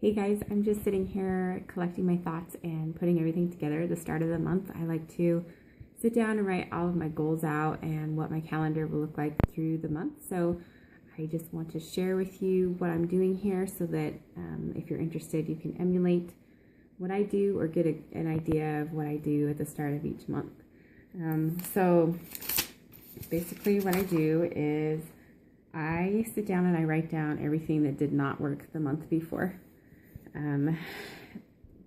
Hey guys, I'm just sitting here collecting my thoughts and putting everything together at the start of the month. I like to sit down and write all of my goals out and what my calendar will look like through the month. So I just want to share with you what I'm doing here so that if you're interested, you can emulate what I do or get an idea of what I do at the start of each month. So basically what I do is I sit down and I write down everything that did not work the month before.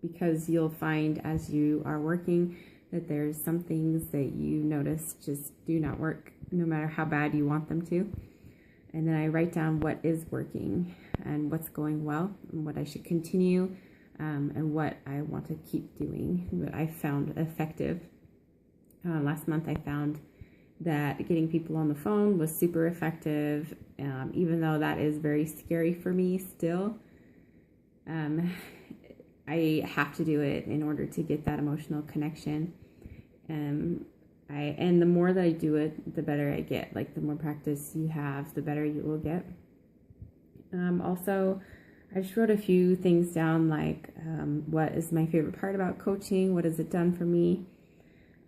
Because you'll find as you are working that there's some things that you notice just do not work no matter how bad you want them to. And then I write down what is working and what's going well and what I should continue and what I want to keep doing, what I found effective. Last month I found that getting people on the phone was super effective, even though that is very scary for me still. I have to do it in order to get that emotional connection. And the more that I do it, the better I get. Like the more practice you have, the better you will get. Also, I just wrote a few things down, like what is my favorite part about coaching? What has it done for me?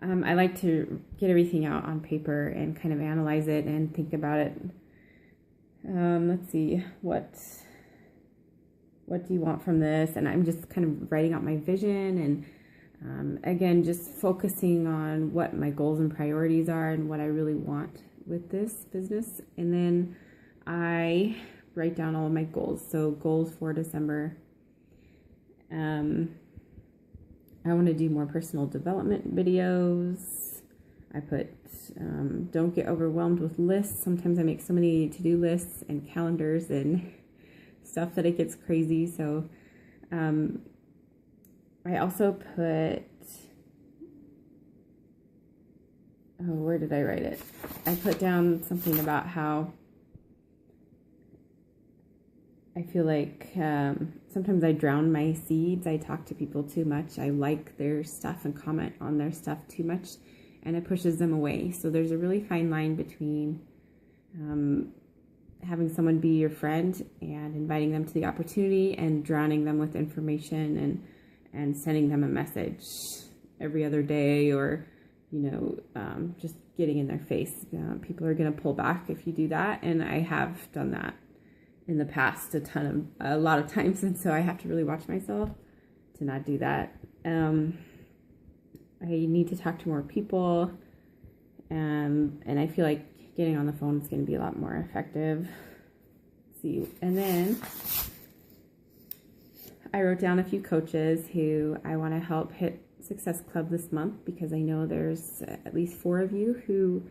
I like to get everything out on paper and kind of analyze it and think about it. Let's see, what do you want from this? And I'm just kind of writing out my vision and again, just focusing on what my goals and priorities are and what I really want with this business. And then I write down all of my goals. So goals for December. I want to do more personal development videos. I put, don't get overwhelmed with lists. Sometimes I make so many to-do lists and calendars and stuff that it gets crazy. So I also put, where did I write it? I put down something about how I feel like sometimes I drown my seeds. I talk to people too much. I like their stuff and comment on their stuff too much, and it pushes them away. So there's a really fine line between having someone be your friend and inviting them to the opportunity and drowning them with information and sending them a message every other day, or, just getting in their face. People are going to pull back if you do that. And I have done that in the past a lot of times. And so I have to really watch myself to not do that. I need to talk to more people. And I feel like getting on the phone is going to be a lot more effective. Let's see. And then I wrote down a few coaches who I want to help hit Success Club this month, because I know there's at least 4 of you who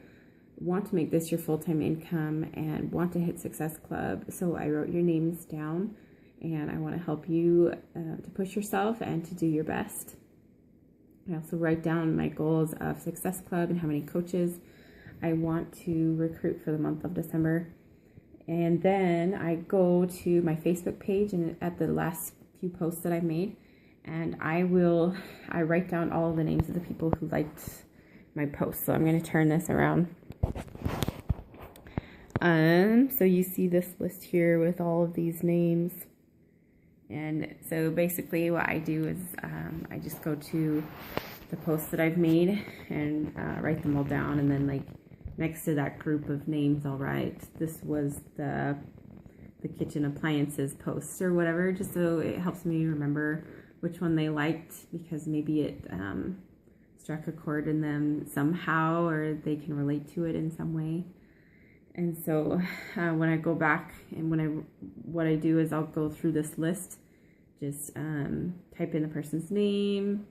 want to make this your full-time income and want to hit Success Club. So I wrote your names down, and I want to help you to push yourself and to do your best. I also write down my goals of Success Club and how many coaches I want to recruit for the month of December. And then I go to my Facebook page and at the last few posts that I've made, and I write down all of the names of the people who liked my post. So I'm going to turn this around. So you see this list here with all of these names. And so basically what I do is I just go to the posts that I've made and write them all down. And then, like, next to that group of names, I'll write, this was the kitchen appliances post or whatever, just so it helps me remember which one they liked, because maybe it struck a chord in them somehow, or they can relate to it in some way. And so when I go back and what I do is I'll go through this list, just type in the person's name,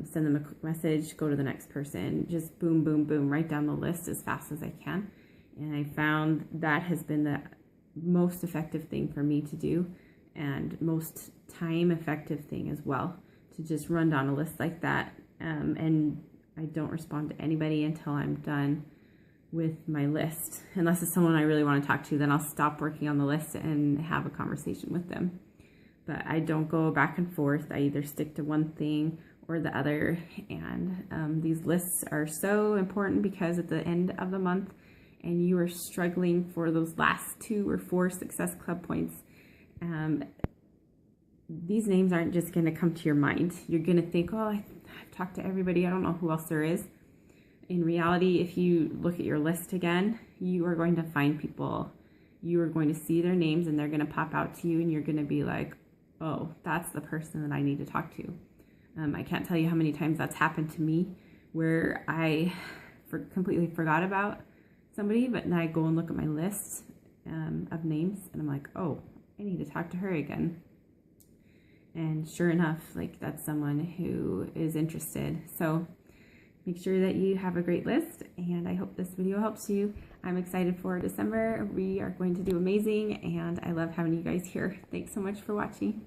send them a quick message, go to the next person, just boom, boom, boom, write down the list as fast as I can. And I found that has been the most effective thing for me to do, and most time effective thing as well, to just run down a list like that. And I don't respond to anybody until I'm done with my list. Unless it's someone I really want to talk to, then I'll stop working on the list and have a conversation with them. But I don't go back and forth. I either stick to one thing or the other. And these lists are so important, because at the end of the month and you are struggling for those last 2 or 4 Success Club points, these names aren't just going to come to your mind. You're going to think, oh, I've talked to everybody. I don't know who else there is. In reality, if you look at your list again, you are going to find people. You are going to see their names and they're going to pop out to you and you're going to be like, oh, that's the person that I need to talk to. I can't tell you how many times that's happened to me where I completely forgot about somebody, but then I go and look at my list of names and I'm like, oh, I need to talk to her again. And sure enough, like that's someone who is interested. So make sure that you have a great list, and I hope this video helps you. I'm excited for December. We are going to do amazing, and I love having you guys here. Thanks so much for watching.